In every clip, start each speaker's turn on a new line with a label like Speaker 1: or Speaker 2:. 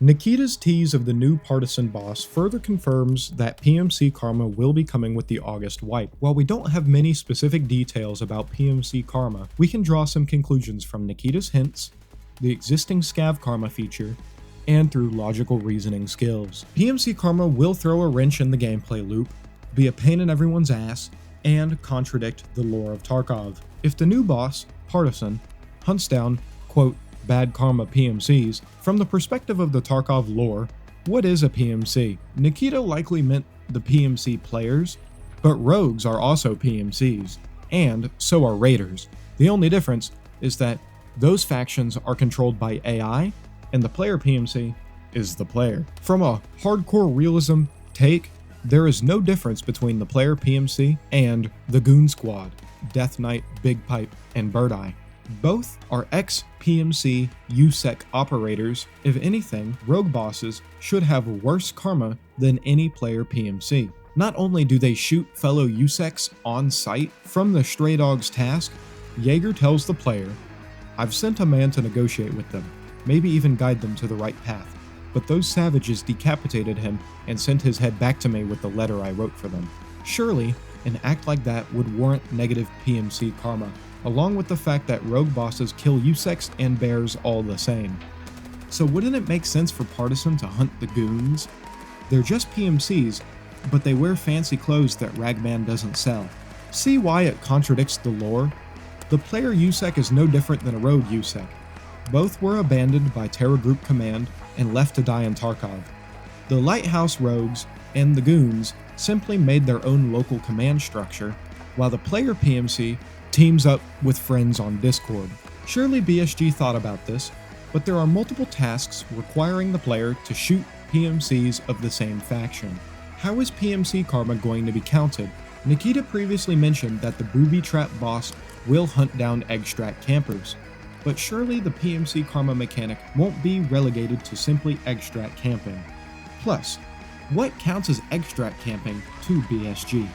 Speaker 1: Nikita's tease of the new Partisan boss further confirms that PMC Karma will be coming with the August wipe. While we don't have many specific details about PMC Karma, we can draw some conclusions from Nikita's hints, the existing Scav Karma feature, and through logical reasoning skills. PMC Karma will throw a wrench in the gameplay loop, be a pain in everyone's ass, and contradict the lore of Tarkov. If the new boss, Partisan, hunts down, quote, bad Karma PMCs, from the perspective of the Tarkov lore, what is a PMC? Nikita likely meant the PMC players, but rogues are also PMCs, and so are raiders. The only difference is that those factions are controlled by AI, and the player PMC is the player. From a hardcore realism take, there is no difference between the player PMC and the Goon Squad, Death Knight, Big Pipe, and Bird Eye. Both are ex-PMC USEC operators. If anything, rogue bosses should have worse karma than any player PMC. Not only do they shoot fellow USECs on sight, from the Stray Dogs task, Jaeger tells the player, "I've sent a man to negotiate with them, maybe even guide them to the right path, but those savages decapitated him and sent his head back to me with the letter I wrote for them." Surely, an act like that would warrant negative PMC karma, along with the fact that rogue bosses kill USECs and bears all the same. So wouldn't it make sense for Partisan to hunt the goons? They're just PMCs, but they wear fancy clothes that Ragman doesn't sell. See why it contradicts the lore? The player USEC is no different than a rogue USEC. Both were abandoned by Terror Group Command and left to die in Tarkov. The Lighthouse Rogues and the Goons simply made their own local command structure, while the player PMC teams up with friends on Discord. Surely BSG thought about this, but there are multiple tasks requiring the player to shoot PMCs of the same faction. How is PMC Karma going to be counted? Nikita previously mentioned that the booby trap boss will hunt down extract campers, but surely the PMC Karma mechanic won't be relegated to simply extract camping. Plus, what counts as extract camping to BSG?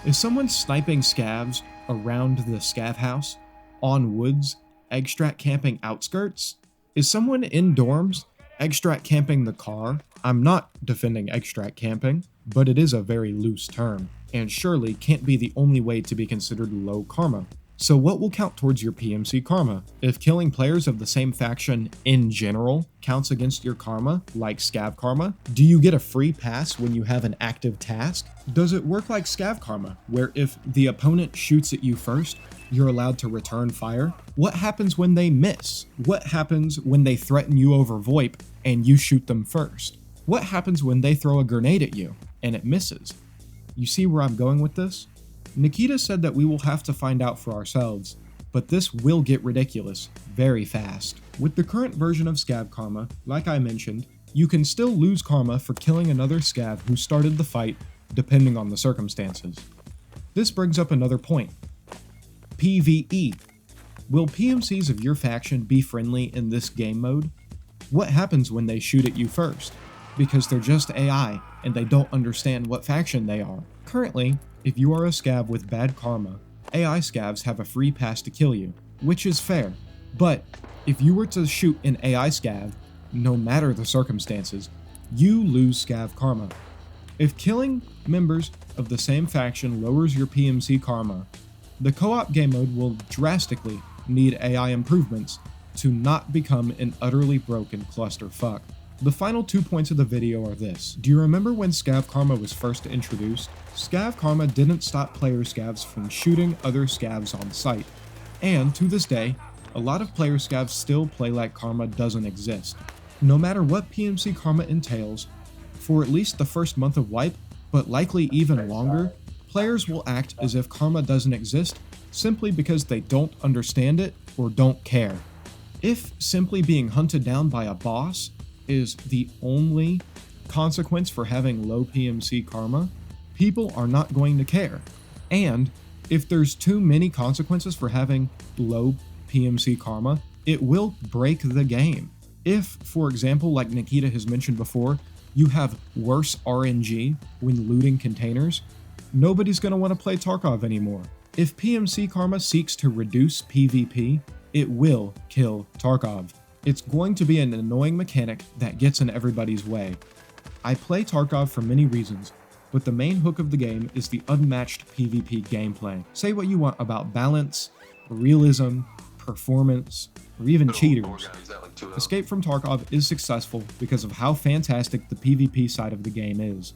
Speaker 1: Is someone sniping scavs around the scav house, on woods, extract camping outskirts? Is someone in dorms, extract camping the car? I'm not defending extract camping, but it is a very loose term, and surely can't be the only way to be considered low karma. So what will count towards your PMC karma? If killing players of the same faction in general counts against your karma, like Scav Karma, do you get a free pass when you have an active task? Does it work like Scav Karma, where if the opponent shoots at you first, you're allowed to return fire? What happens when they miss? What happens when they threaten you over VoIP and you shoot them first? What happens when they throw a grenade at you and it misses? You see where I'm going with this? Nikita said that we will have to find out for ourselves, but this will get ridiculous very fast. With the current version of Scav Karma, like I mentioned, you can still lose karma for killing another scav who started the fight, depending on the circumstances. This brings up another point. PvE. Will PMCs of your faction be friendly in this game mode? What happens when they shoot at you first? Because they're just AI, and they don't understand what faction they are. Currently, if you are a scav with bad karma, AI scavs have a free pass to kill you, which is fair. But if you were to shoot an AI scav, no matter the circumstances, you lose scav karma. If killing members of the same faction lowers your PMC karma, the co-op game mode will drastically need AI improvements to not become an utterly broken clusterfuck. The final 2 points of the video are this. Do you remember when Scav Karma was first introduced? Scav Karma didn't stop player scavs from shooting other scavs on sight. And to this day, a lot of player scavs still play like Karma doesn't exist. No matter what PMC Karma entails, for at least the first month of wipe, but likely even longer, players will act as if Karma doesn't exist simply because they don't understand it or don't care. If simply being hunted down by a boss is the only consequence for having low PMC karma, people are not going to care. And if there's too many consequences for having low PMC karma, it will break the game. If, for example, like Nikita has mentioned before, you have worse RNG when looting containers, nobody's going to want to play Tarkov anymore. If PMC Karma seeks to reduce PvP, it will kill Tarkov. It's going to be an annoying mechanic that gets in everybody's way. I play Tarkov for many reasons, but the main hook of the game is the unmatched PvP gameplay. Say what you want about balance, realism, performance, or even cheaters. Escape from Tarkov is successful because of how fantastic the PvP side of the game is.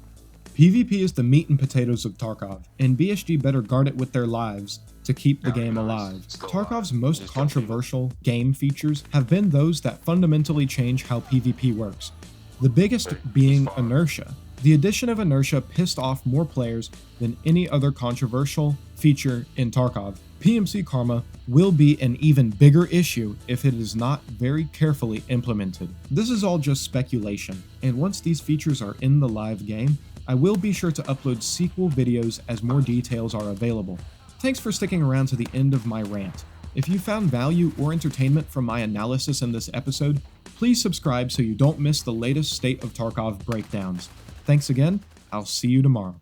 Speaker 1: PvP is the meat and potatoes of Tarkov, and BSG better guard it with their lives to keep the game alive. Tarkov's most controversial game features have been those that fundamentally change how PvP works, the biggest being inertia. The addition of inertia pissed off more players than any other controversial feature in Tarkov. PMC Karma will be an even bigger issue if it is not very carefully implemented. This is all just speculation, and once these features are in the live game, I will be sure to upload sequel videos as more details are available. Thanks for sticking around to the end of my rant. If you found value or entertainment from my analysis in this episode, please subscribe so you don't miss the latest State of Tarkov breakdowns. Thanks again, I'll see you tomorrow.